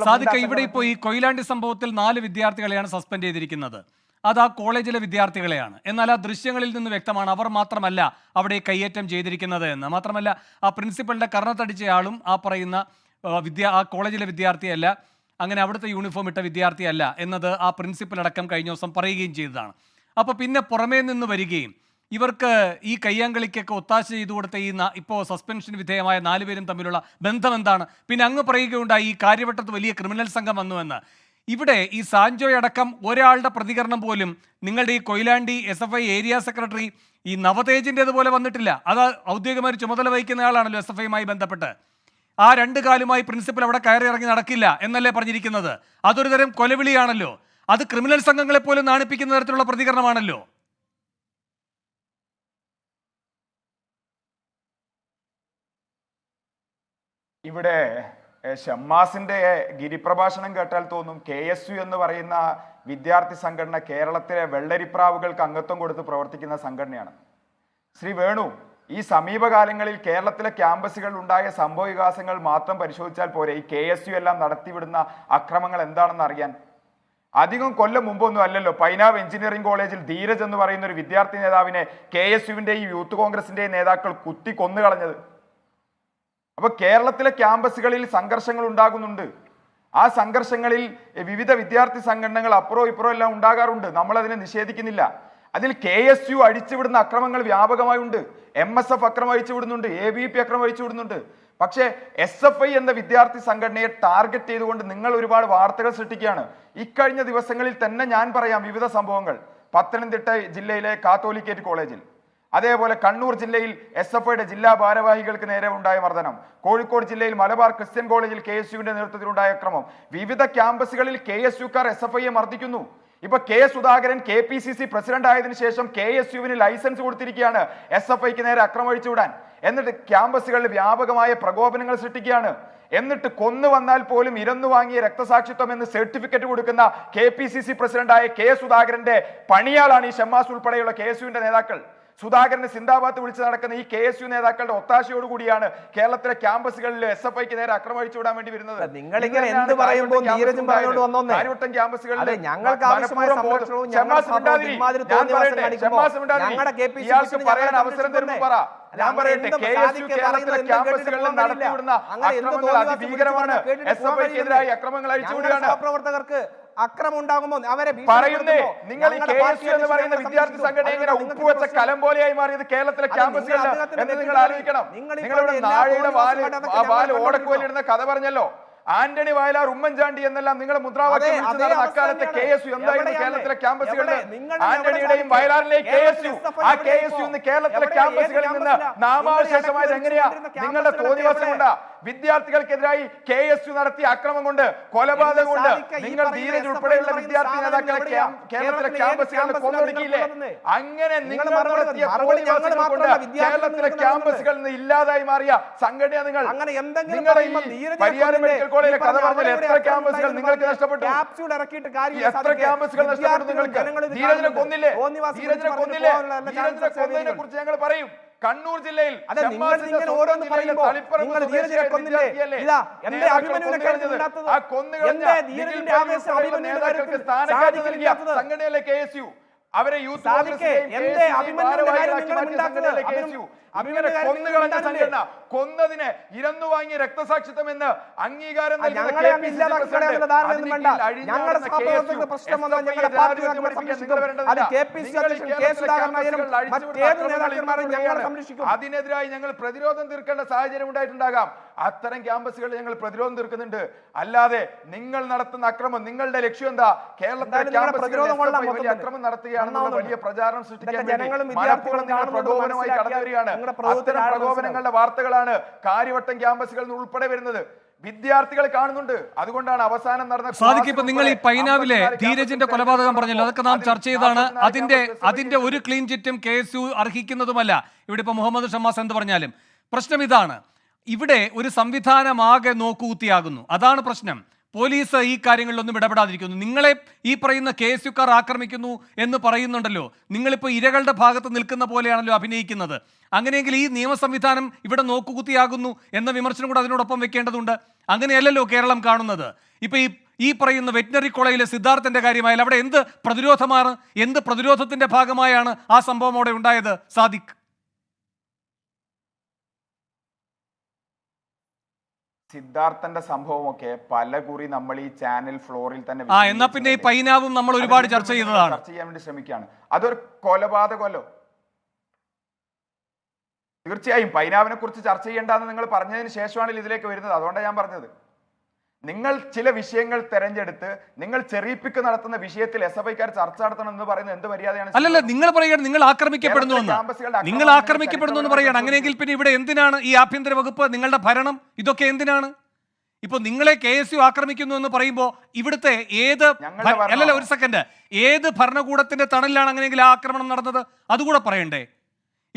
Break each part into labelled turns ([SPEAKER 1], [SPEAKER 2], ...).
[SPEAKER 1] സാദിക്ക, ഇവിടെ ഇപ്പോൾ ഈ കൊയിലാണ്ടി സംഭവത്തിൽ 4 വിദ്യാർത്ഥികളെയാണ് സസ്പെൻഡ് ചെയ്തിരിക്കുന്നത്. അത് ആ കോളേജിലെ വിദ്യാർത്ഥികളെയാണ്. എന്നാൽ ആ ദൃശ്യങ്ങളിൽ നിന്ന് വ്യക്തമാണ് അവർ മാത്രമല്ല അവിടെ കയ്യേറ്റം ചെയ്തിരിക്കുന്നത് എന്ന്. മാത്രമല്ല ആ പ്രിൻസിപ്പലിന്റെ കർണത്തടിച്ചയാളും ആ പറയുന്ന ആ കോളേജിലെ വിദ്യാർത്ഥിയല്ല, അങ്ങനെ അവിടുത്തെ യൂണിഫോം ഇട്ട വിദ്യാർത്ഥിയല്ല എന്നത് ആ പ്രിൻസിപ്പൽ അടക്കം കഴിഞ്ഞ ദിവസം പറയുകയും ചെയ്തതാണ്. അപ്പോൾ പിന്നെ പുറമേ നിന്ന് വരികയും ഇവർക്ക് ഈ കയ്യാങ്കളിക്കൊക്കെ ഒത്താശ ചെയ്തു കൊടുത്ത ഈ ഇപ്പോൾ സസ്പെൻഷന് വിധേയമായ 4 പേരും തമ്മിലുള്ള ബന്ധം എന്താണ്? പിന്നെ അങ്ങ് പറയുകയുണ്ടായി ഈ കാര്യവട്ടത്ത് വലിയ ക്രിമിനൽ സംഘം വന്നുവെന്ന്. ഇവിടെ ഈ സാൻജോയ് അടക്കം ഒരാളുടെ പ്രതികരണം പോലും നിങ്ങളുടെ ഈ കൊയിലാണ്ടി SFI ഏരിയ സെക്രട്ടറി ഈ നവതേജിൻ്റെതുപോലെ വന്നിട്ടില്ല. അത് ഔദ്യോഗികമായി ചുമതല വഹിക്കുന്ന ആളാണല്ലോ SFIയുമായി ബന്ധപ്പെട്ട്. ആ 2 കാലുമായി പ്രിൻസിപ്പൽ അവിടെ കയറി ഇറങ്ങി നടക്കില്ല എന്നല്ലേ പറഞ്ഞിരിക്കുന്നത്? അതൊരു തരം കൊലവിളിയാണല്ലോ. അത് ക്രിമിനൽ സംഘങ്ങളെ പോലും നാണിപ്പിക്കുന്ന തരത്തിലുള്ള പ്രതികരണമാണല്ലോ.
[SPEAKER 2] ഇവിടെ ഷമ്മാസിന്റെ ഗിരിപ്രഭാഷണം കേട്ടാൽ തോന്നും KSU എന്ന് പറയുന്ന വിദ്യാർത്ഥി സംഘടന കേരളത്തിലെ വെള്ളരിപ്രാവുകൾക്ക് അംഗത്വം കൊടുത്ത് പ്രവർത്തിക്കുന്ന സംഘടനയാണ്. ശ്രീ വേണു, ഈ സമീപകാലങ്ങളിൽ കേരളത്തിലെ ക്യാമ്പസുകൾ ഉണ്ടായ സംഭവ വികാസങ്ങൾ മാത്രം പരിശോധിച്ചാൽ പോരെ ഈ KSU എല്ലാം നടത്തിവിടുന്ന അക്രമങ്ങൾ എന്താണെന്ന് അറിയാൻ? അധികം കൊല്ലം മുമ്പൊന്നും അല്ലല്ലോ പൈനാവ് എഞ്ചിനീയറിംഗ് കോളേജിൽ ധീരജ് എന്ന് പറയുന്ന ഒരു വിദ്യാർത്ഥി നേതാവിനെ KSUവിന്റെയും യൂത്ത് കോൺഗ്രസിന്റെയും നേതാക്കൾ കുത്തി കൊന്നുകളഞ്ഞത്. അപ്പൊ കേരളത്തിലെ ക്യാമ്പസുകളിൽ സംഘർഷങ്ങൾ ഉണ്ടാകുന്നുണ്ട്. ആ സംഘർഷങ്ങളിൽ വിവിധ വിദ്യാർത്ഥി സംഘടനകൾ അപ്പുറവും ഇപ്പുറവും എല്ലാം ഉണ്ടാകാറുണ്ട്. നമ്മൾ അതിനെ നിഷേധിക്കുന്നില്ല. അതിൽ KSU അഴിച്ചുവിടുന്ന അക്രമങ്ങൾ വ്യാപകമായി ഉണ്ട്. MSF അക്രമം അഴിച്ചുവിടുന്നുണ്ട്, ABP അക്രമം അഴിച്ചുവിടുന്നുണ്ട്. പക്ഷേ SFI എന്ന വിദ്യാർത്ഥി സംഘടനയെ ടാർഗറ്റ് ചെയ്തുകൊണ്ട് നിങ്ങൾ ഒരുപാട് വാർത്തകൾ സൃഷ്ടിക്കുകയാണ്. ഇക്കഴിഞ്ഞ ദിവസങ്ങളിൽ തന്നെ ഞാൻ പറയാം വിവിധ സംഭവങ്ങൾ. പത്തനംതിട്ട ജില്ലയിലെ കാത്തോലിക്കേറ്റ് കോളേജിൽ, അതേപോലെ കണ്ണൂർ ജില്ലയിൽ SFIയുടെ ജില്ലാ ഭാരവാഹികൾക്ക് നേരെ ഉണ്ടായ മർദ്ദനം, കോഴിക്കോട് ജില്ലയിൽ മലബാർ ക്രിസ്ത്യൻ കോളേജിൽ KSUവിന്റെ നേതൃത്വത്തിലുണ്ടായ അക്രമം, വിവിധ ക്യാമ്പസുകളിൽ KSUക്കാർ SFIയെ മർദ്ദിക്കുന്നു. ഇപ്പൊ K സുധാകരൻ KPCC പ്രസിഡന്റ് ആയതിനു ശേഷം KSUവിന് ലൈസൻസ് കൊടുത്തിരിക്കുകയാണ് SFIക്ക് നേരെ അക്രമം അഴിച്ചുവിടാൻ. എന്നിട്ട് ക്യാമ്പസുകളിൽ വ്യാപകമായ പ്രകോപനങ്ങൾ സൃഷ്ടിക്കുകയാണ്. എന്നിട്ട് കൊന്നു വന്നാൽ പോലും ഇരന്നു വാങ്ങിയ രക്തസാക്ഷിത്വം എന്ന് സർട്ടിഫിക്കറ്റ് കൊടുക്കുന്ന KPCC പ്രസിഡന്റായ K സുധാകരന്റെ പണിയാളാണ് ഈ ഷമ്മാസ് ഉൾപ്പെടെയുള്ള KSUവിന്റെ നേതാക്കൾ. സുധാകരന് സിന്ദാബാദ് വിളിച്ച് നടക്കുന്ന ഈ KSU നേതാക്കളുടെ ഒത്താശയോടുകൂടിയാണ് കേരളത്തിലെ ക്യാമ്പസുകളിൽ SFIക്ക് നേരെ അക്രമം അഴിച്ചുവിടാൻ വേണ്ടി വരുന്നത്. പറയാൻ അവസരം തരുമ്പോൾ പറ. ഞാൻ പറയട്ടെ, KSU കേരളത്തിലെ ക്യാമ്പസുകളിൽ നടത്തിവിടുന്ന അക്രമങ്ങൾ അതിഭീകരമാണ്. SFIക്കെതിരായി അക്രമങ്ങൾ അഴിച്ചുവിടുകയാണ്.
[SPEAKER 3] പ്രവർത്തകർക്ക് അക്രമം ഉണ്ടാകുമ്പോൾ അവരെ
[SPEAKER 2] പറയുന്നേ, നിങ്ങൾ ഈ KSU എന്ന് പറയുന്ന വിദ്യാർത്ഥി സംഘടന ഇങ്ങനെ ഉപ്പുവെച്ച കലം പോലെയായി മാറിയത് കേരളത്തിലെ ക്യാമ്പസുകളിൽ എന്ന് നിങ്ങൾ ആലോചിക്കണം. നിങ്ങളുടെ നാഴയുടെ വാല് ഓടക്കോലിടുന്ന കഥ പറഞ്ഞല്ലോ. ആന്റണി വയലാർ, ഉമ്മൻചാണ്ടി എന്നെല്ലാം നിങ്ങളുടെ മുദ്രാവാക്യം അക്കാലത്തെ KSU എന്തായിരുന്നു കേരളത്തിലെ ക്യാമ്പസുകളിൽ? ആന്റണിയുടെയും വയലാറിന്റെയും KSU, ആ KSU ഇന്ന് കേരളത്തിലെ ക്യാമ്പസുകളിൽ നിന്ന് നാമാവശേഷമായത് എങ്ങനെയാ? നിങ്ങളുടെ തോന്നിവാസം കൊണ്ടാ. വിദ്യാർത്ഥികൾക്കെതിരായി KSU നടത്തിയ അക്രമം കൊണ്ട്, കൊലപാതകം കൊണ്ട് നിങ്ങൾ ധീരജ് ഉൾപ്പെടെയുള്ള വിദ്യാർത്ഥി നേതാക്കളെ കേരളത്തിലെ ക്യാമ്പസുകളിൽ കൊന്നൊടുക്കിയില്ലേ? അങ്ങനെ നിങ്ങൾ നടത്തിയ തോന്നിവാസങ്ങൾ കൊണ്ട് കേരളത്തിലെ ക്യാമ്പസുകളിൽ നിന്ന് ഇല്ലാതായി മാറിയ സംഘടന നിങ്ങൾ. നിങ്ങളുടെ ഈ പരിയാരം മെഡിക്കൽ കോളേജിലെ കഥ പറഞ്ഞാൽ എത്ര ക്യാമ്പസുകൾ നിങ്ങൾക്ക് നഷ്ടപ്പെട്ടു? എത്ര ക്യാമ്പസുകൾ നഷ്ടപ്പെട്ടു നിങ്ങൾക്ക്? ധീരജിനെ കൊന്നില്ലേ? ധീരജിനെ കൊന്നതിനെ കുറിച്ച് ഞങ്ങൾ പറയും. കണ്ണൂർ ജില്ലയിൽ സംഘടനയിലെ KSU അവരെ യൂത്ത് കൊന്നതിന് ഇരന്നു വാങ്ങിയ രക്തസാക്ഷിത്വം എന്ന് അംഗീകാരം അതിനെതിരായി ഞങ്ങൾ പ്രതിരോധം തീർക്കേണ്ട സാഹചര്യം ഉണ്ടായിട്ടുണ്ടാകാം. അത്തരം ക്യാമ്പസുകളിൽ ഞങ്ങൾ പ്രതിരോധം തീർക്കുന്നുണ്ട്. അല്ലാതെ നിങ്ങൾ നടത്തുന്ന അക്രമം, നിങ്ങളുടെ ലക്ഷ്യം എന്താ? കേരളത്തിലെ ക്യാമ്പസുകളിൽ അക്രമം നടത്തുകയാണെന്നുള്ള വലിയ പ്രചാരണം സൃഷ്ടിക്കാൻ പ്രകോപനമായി കടന്നു വരികയാണ്. അത്തരം പ്രകോപനങ്ങളുടെ വാർത്തകളാണ് കാര്യവട്ടം ക്യാമ്പസുകളിൽ നിന്ന് ഉൾപ്പെടെ വരുന്നത്. വിദ്യാർത്ഥികൾ കാണുന്നുണ്ട്. അതുകൊണ്ടാണ് അവസാനം നടന്ന
[SPEAKER 1] സാധിക്കും. നിങ്ങൾ ഈ പൈനാവിലെ ധീരജിന്റെ കൊലപാതകം പറഞ്ഞല്ലോ, അതൊക്കെ നാം ചർച്ച ചെയ്താണ്. അതിന്റെ ഒരു ക്ലീൻ ചിറ്റും KSU അർഹിക്കുന്നതുമല്ല. ഇവിടെ ഇപ്പൊ മുഹമ്മദ് ഷമ്മാസ് എന്ത് പറഞ്ഞാലും പ്രശ്നം ഇതാണ്. ഇവിടെ ഒരു സംവിധാനമാകെ നോക്കുകുത്തിയാകുന്നു. അതാണ് പ്രശ്നം. പോലീസ് ഈ കാര്യങ്ങളിലൊന്നും ഇടപെടാതിരിക്കുന്നു? നിങ്ങളെ ഈ പറയുന്ന KSUക്കാർ ആക്രമിക്കുന്നു എന്ന് പറയുന്നുണ്ടല്ലോ, നിങ്ങളിപ്പോൾ ഇരകളുടെ ഭാഗത്ത് നിൽക്കുന്ന പോലെയാണല്ലോ അഭിനയിക്കുന്നത്. അങ്ങനെയെങ്കിൽ ഈ നിയമ സംവിധാനം ഇവിടെ നോക്കുകുത്തിയാകുന്നു എന്ന വിമർശനം കൂടെ അതിനോടൊപ്പം വെക്കേണ്ടതുണ്ട്. അങ്ങനെയല്ലല്ലോ കേരളം കാണുന്നത്. ഇപ്പൊ ഈ പറയുന്ന വെറ്റിനറി കോളേജിലെ സിദ്ധാർത്ഥന്റെ കാര്യമായാലും അവിടെ എന്ത് പ്രതിരോധമാണ്, എന്ത് പ്രതിരോധത്തിന്റെ ഭാഗമായാണ് ആ സംഭവം അവിടെ ഉണ്ടായത്? സാദിഖ്,
[SPEAKER 2] സിദ്ധാർത്ഥന്റെ സംഭവമൊക്കെ പല കുറി നമ്മൾ ഈ ചാനൽ ഫ്ലോറിൽ തന്നെ
[SPEAKER 1] എന്നാ പിന്നെ ഈ പൈനാവും നമ്മൾ ഒരുപാട് ചർച്ച ചെയ്തതാണ്.
[SPEAKER 2] ചർച്ച ചെയ്യാൻ വേണ്ടി ശ്രമിക്കുകയാണ്. അതൊരു കൊലപാതകമല്ലോ. തീർച്ചയായും പൈനാവിനെ കുറിച്ച് ചർച്ച ചെയ്യേണ്ടെന്ന് നിങ്ങൾ പറഞ്ഞതിന് ശേഷമാണ് ഇതിലേക്ക് വരുന്നത്. അതുകൊണ്ടാണ് ഞാൻ പറഞ്ഞത്, നിങ്ങൾ ചില വിഷയങ്ങൾ തെരഞ്ഞെടുത്ത് നിങ്ങൾ ചെറിയിപ്പിക്ക് നടത്തുന്ന വിഷയത്തിൽ SFIക്കാർ ചർച്ച നടത്തണം എന്ന് പറയുന്നത് എന്ത് മര്യാദയാണ്?
[SPEAKER 1] അല്ലല്ല, നിങ്ങൾ പറയുകയാണ് നിങ്ങൾ ആക്രമിക്കപ്പെടുന്നു എന്ന്. നിങ്ങൾ ആക്രമിക്കപ്പെടുന്നു എന്ന് പറയുകയാണ്. അങ്ങനെയെങ്കിൽ പിന്നെ ഇവിടെ എന്തിനാണ് ഈ ആഭ്യന്തര വകുപ്പ്, നിങ്ങളുടെ ഭരണം, ഇതൊക്കെ എന്തിനാണ്? ഇപ്പൊ നിങ്ങളെ KSU ആക്രമിക്കുന്നു എന്ന് പറയുമ്പോൾ ഇവിടുത്തെ അല്ലല്ല ഒരു സെക്കൻഡ്, ഏത് ഭരണകൂടത്തിന്റെ തണലിലാണ് അങ്ങനെയെങ്കിൽ ആ ആക്രമണം നടന്നത്? അതുകൂടെ പറയണ്ടേ?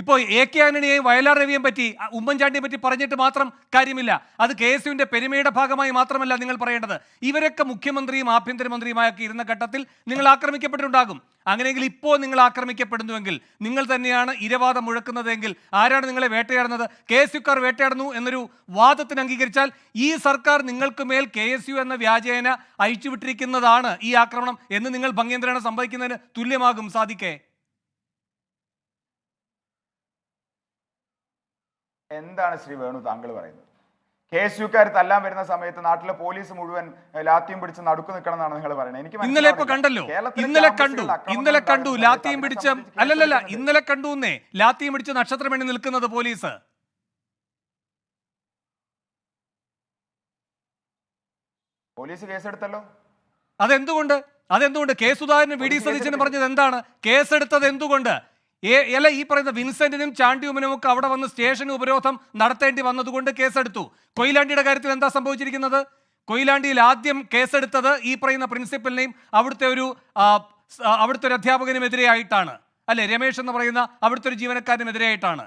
[SPEAKER 1] ഇപ്പോൾ AK ആന്റണിയെയും വയലാർ രവിയെയും പറ്റി, ഉമ്മൻചാണ്ടിയെ പറ്റി പറഞ്ഞിട്ട് മാത്രം കാര്യമില്ല. അത് KSUവിന്റെ പെരുമയുടെ ഭാഗമായി മാത്രമല്ല നിങ്ങൾ പറയേണ്ടത്. ഇവരൊക്കെ മുഖ്യമന്ത്രിയും ആഭ്യന്തരമന്ത്രിയുമായൊക്കെ ഇരുന്ന ഘട്ടത്തിൽ നിങ്ങൾ ആക്രമിക്കപ്പെട്ടിട്ടുണ്ടാകും. അങ്ങനെയെങ്കിൽ ഇപ്പോൾ നിങ്ങൾ ആക്രമിക്കപ്പെടുന്നുവെങ്കിൽ, നിങ്ങൾ തന്നെയാണ് ഇരവാദം മുഴക്കുന്നതെങ്കിൽ ആരാണ് നിങ്ങളെ വേട്ടയാടുന്നത്? KSUക്കാർ വേട്ടയാടുന്നു എന്നൊരു വാദത്തിന് അംഗീകരിച്ചാൽ ഈ സർക്കാർ നിങ്ങൾക്ക് മേൽ KSU എന്ന വ്യാജേന അഴിച്ചുവിട്ടിരിക്കുന്നതാണ് ഈ ആക്രമണം എന്ന് നിങ്ങൾ ഭംഗ്യേന്ദ്രനെ സംഭവിക്കുന്നതിന് തുല്യമാകും. സാദിഖേ,
[SPEAKER 2] എന്താണ് ശ്രീ വേണു താങ്കൾ പറയുന്നത്? KSUക്കാർ തല്ലാൻ വരുന്ന സമയത്ത് നാട്ടിലെ പോലീസ് മുഴുവൻ ലാത്തിയും പിടിച്ച് നടുക്ക് നിൽക്കണം എന്നാണ് നിങ്ങൾ പറയുന്നത്? എനിക്ക്
[SPEAKER 1] ഇന്നലെ കണ്ടല്ലോ, ഇന്നലെ കണ്ടു ലാത്തിയും പിടിച്ച്, അല്ലല്ല ഇന്നലെ കണ്ടു എന്നേ, ലാത്തിയും പിടിച്ച് നക്ഷത്രം എണ്ണി നിൽക്കുന്നത് പോലീസ്.
[SPEAKER 2] കേസെടുത്തല്ലോ.
[SPEAKER 1] അതെന്തുകൊണ്ട്? കെ സുധാകരനും VD സതീശനും പറഞ്ഞത് എന്താണ്? കേസെടുത്തത് എന്തുകൊണ്ട്? ഈ പറയുന്ന വിൻസെന്റിനും ചാണ്ടിയുമനും ഒക്കെ അവിടെ വന്ന് സ്റ്റേഷൻ ഉപരോധം നടത്തേണ്ടി വന്നതുകൊണ്ട് കേസെടുത്തു. കൊയിലാണ്ടിയുടെ കാര്യത്തിൽ എന്താ സംഭവിച്ചിരിക്കുന്നത്? കൊയിലാണ്ടിയിൽ ആദ്യം കേസെടുത്തത് ഈ പറയുന്ന പ്രിൻസിപ്പലിനെയും അവിടുത്തെ ഒരു അധ്യാപകനുമെതിരെയായിട്ടാണ്, അല്ലെ? രമേശ് എന്ന് പറയുന്ന അവിടുത്തെ ഒരു ജീവനക്കാരനുമെതിരെയായിട്ടാണ്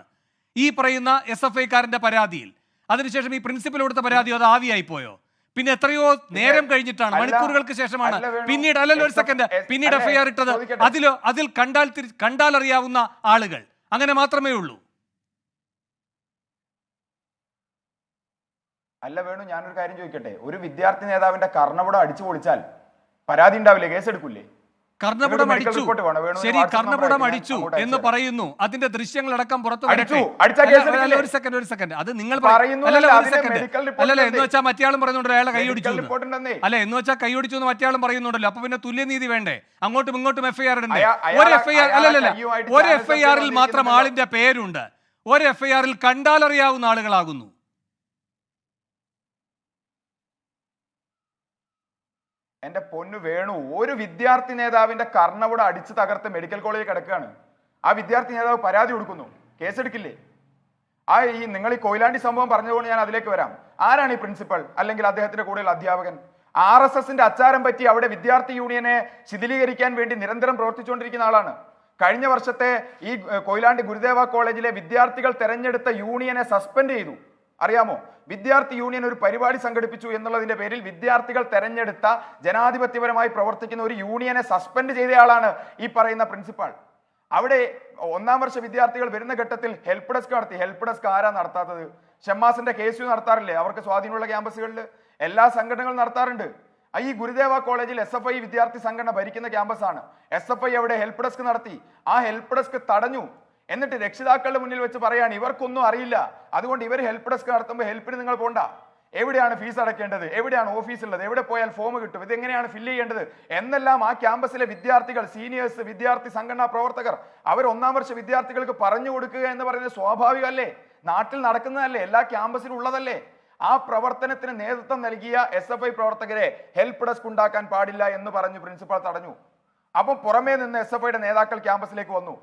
[SPEAKER 1] ഈ പറയുന്ന SFIക്കാരന്റെ പരാതിയിൽ. അതിനുശേഷം ഈ പ്രിൻസിപ്പൽ കൊടുത്ത പരാതി അത് ആവിയായി പോയോ? പിന്നെ എത്രയോ നേരം കഴിഞ്ഞിട്ടാണ്, മണിക്കൂറുകൾക്ക് ശേഷമാണ് പിന്നീട്, അല്ലല്ലോ ഒരു സെക്കൻഡ്, പിന്നീട് FIR ഇട്ടത്. അതിൽ കണ്ടാൽ അറിയാവുന്ന ആളുകൾ, അങ്ങനെ മാത്രമേ ഉള്ളൂ.
[SPEAKER 2] അല്ല വേണു, ഞാനൊരു കാര്യം ചോദിക്കട്ടെ, ഒരു വിദ്യാർത്ഥി നേതാവിന്റെ കർണപുടം അടിച്ചു പൊളിച്ചാൽ പരാതി ഉണ്ടാവില്ലേ? കേസെടുക്കൂലേ?
[SPEAKER 1] കർണപുടം അടിച്ചു, ശരി, കർണപുടം അടിച്ചു എന്ന് പറയുന്നു. അതിന്റെ ദൃശ്യങ്ങളടക്കം പുറത്തു വരട്ടെ. ഒരു സെക്കൻഡ്, അത് നിങ്ങൾ അല്ലല്ല എന്ന് വെച്ചാൽ മറ്റേയാളും പറയുന്നുണ്ടല്ലോ അയാളെ കൈയൊടിച്ചു, അല്ല എന്ന് വെച്ചാൽ കൈയൊടിച്ചു എന്ന് മറ്റേയാളും പറയുന്നുണ്ടല്ലോ. അപ്പൊ പിന്നെ തുല്യനീതി വേണ്ടേ? അങ്ങോട്ടും ഇങ്ങോട്ടും FIR ഇടണ്ടേ? ഒരു FIR മാത്രം ആളിന്റെ പേരുണ്ട്, ഒരു FIR കണ്ടാലറിയാവുന്ന ആളുകളാകുന്നു.
[SPEAKER 2] എന്റെ പൊന്നു വേണു, ഒരു വിദ്യാർത്ഥി നേതാവിന്റെ കർണപുടം അടിച്ചു തകർത്ത് മെഡിക്കൽ കോളേജിൽ കിടക്കുകയാണ്. ആ വിദ്യാർത്ഥി നേതാവ് പരാതി കൊടുക്കുന്നു, കേസെടുക്കില്ലേ? നിങ്ങൾ ഈ കൊയിലാണ്ടി സംഭവം പറഞ്ഞതുകൊണ്ട് ഞാൻ അതിലേക്ക് വരാം. ആരാണ് ഈ പ്രിൻസിപ്പൽ അല്ലെങ്കിൽ അദ്ദേഹത്തിന്റെ കൂടെയുള്ള അധ്യാപകൻ? RSSന്റെ അച്ചാരം പറ്റി അവിടെ വിദ്യാർത്ഥി യൂണിയനെ ശിഥിലീകരിക്കാൻ വേണ്ടി നിരന്തരം പ്രവർത്തിച്ചുകൊണ്ടിരിക്കുന്ന ആളാണ്. കഴിഞ്ഞ വർഷത്തെ ഈ കൊയിലാണ്ടി ഗുരുദേവ കോളേജിലെ വിദ്യാർത്ഥികൾ തെരഞ്ഞെടുത്ത യൂണിയനെ സസ്പെൻഡ് ചെയ്തു. അറിയാമോ? വിദ്യാർത്ഥി യൂണിയൻ ഒരു പരിപാടി സംഘടിപ്പിച്ചു എന്നുള്ളതിന്റെ പേരിൽ വിദ്യാർത്ഥികൾ തെരഞ്ഞെടുത്ത ജനാധിപത്യപരമായി പ്രവർത്തിക്കുന്ന ഒരു യൂണിയനെ സസ്പെൻഡ് ചെയ്തയാളാണ് ഈ പറയുന്ന പ്രിൻസിപ്പാൾ. അവിടെ 1ാം വർഷ വിദ്യാർത്ഥികൾ വരുന്ന ഘട്ടത്തിൽ ഹെൽപ്പ് ഡെസ്ക് നടത്തി. ഹെൽപ്പ് ഡെസ്ക് ആരാ നടത്താത്തത്? ഷമ്മാസിന്റെ KSU നടത്താറില്ലേ? അവർക്ക് സ്വാധീനമുള്ള ക്യാമ്പസുകളിൽ എല്ലാ സംഘടനകളും നടത്താറുണ്ട്. ഈ ഗുരുദേവ കോളേജിൽ SFI വിദ്യാർത്ഥി സംഘടന ഭരിക്കുന്ന ക്യാമ്പസാണ്. SFI അവിടെ ഹെൽപ്പ് ഡെസ്ക് നടത്തി. ആ ഹെൽപ്പ് ഡെസ്ക് തടഞ്ഞു. എന്നിട്ട് രക്ഷിതാക്കളുടെ മുന്നിൽ വെച്ച് പറയാണ് ഇവർക്കൊന്നും അറിയില്ല, അതുകൊണ്ട് ഇവർ ഹെൽപ്പ് ഡെസ്ക് നടത്തുമ്പോൾ ഹെൽപ്പിന് നിങ്ങൾ പോണ്ട. എവിടെയാണ് ഫീസ് അടയ്ക്കേണ്ടത്? എവിടെയാണ് ഓഫീസ് ഉള്ളത്? എവിടെ പോയാൽ ഫോം കിട്ടും? ഇതെങ്ങനെയാണ് ഫില്ല് ചെയ്യേണ്ടത് എന്നെല്ലാം ആ ക്യാമ്പസിലെ വിദ്യാർത്ഥികൾ, സീനിയേഴ്സ്, വിദ്യാർത്ഥി സംഘടനാ പ്രവർത്തകർ, അവർ 1ാം വർഷ വിദ്യാർത്ഥികൾക്ക് പറഞ്ഞു കൊടുക്കുക എന്ന് പറയുന്നത് സ്വാഭാവികമല്ലേ? നാട്ടിൽ നടക്കുന്നതല്ലേ? എല്ലാ ക്യാമ്പസിലും ഉള്ളതല്ലേ? ആ പ്രവർത്തനത്തിന് നേതൃത്വം നൽകിയ SFI പ്രവർത്തകരെ ഹെൽപ്പ് ഡെസ്ക് ഉണ്ടാക്കാൻ പാടില്ല എന്ന് പറഞ്ഞു പ്രിൻസിപ്പൽ തടഞ്ഞു. അപ്പം പുറമേ നിന്ന് SFIയുടെ നേതാക്കൾ ക്യാമ്പസിലേക്ക് വന്നു.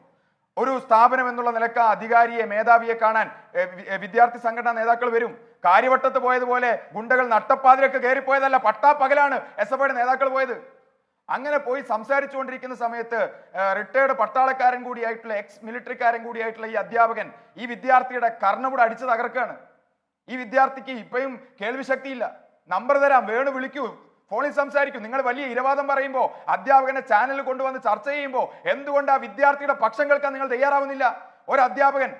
[SPEAKER 2] ഒരു സ്ഥാപനം എന്നുള്ള നിലക്ക് അധികാരിയെ, മേധാവിയെ കാണാൻ വിദ്യാർത്ഥി സംഘടനാ നേതാക്കൾ വരും. കാര്യവട്ടത്ത് പോയതുപോലെ ഗുണ്ടകൾ നട്ടപ്പാതിരൊക്കെ കയറിപ്പോയതല്ല, പട്ടാപ്പകലാണ് SFIയുടെ നേതാക്കൾ പോയത്. അങ്ങനെ പോയി സംസാരിച്ചുകൊണ്ടിരിക്കുന്ന സമയത്ത് റിട്ടയർഡ് പട്ടാളക്കാരൻ കൂടിയായിട്ടുള്ള, എക്സ് മിലിറ്ററിക്കാരൻ കൂടിയായിട്ടുള്ള ഈ അധ്യാപകൻ ഈ വിദ്യാർത്ഥിയുടെ കർണപുടം അടിച്ചു തകർക്കാണ്. ഈ വിദ്യാർത്ഥിക്ക് ഇപ്പോഴും കേൾവി ശക്തിയില്ല. നമ്പർ തരാം, വേണു വിളിക്കൂ, ഫോണിൽ സംസാരിക്കും. നിങ്ങൾ വലിയ ഇരവാദം പറയുമ്പോൾ, അധ്യാപകനെ ചാനലിൽ കൊണ്ടുവന്ന് ചർച്ച ചെയ്യുമ്പോൾ എന്തുകൊണ്ട് ആ വിദ്യാർത്ഥിയുടെ പക്ഷം കേൾക്കാൻ നിങ്ങൾ തയ്യാറാവുന്നില്ല? ഒരു അധ്യാപകൻ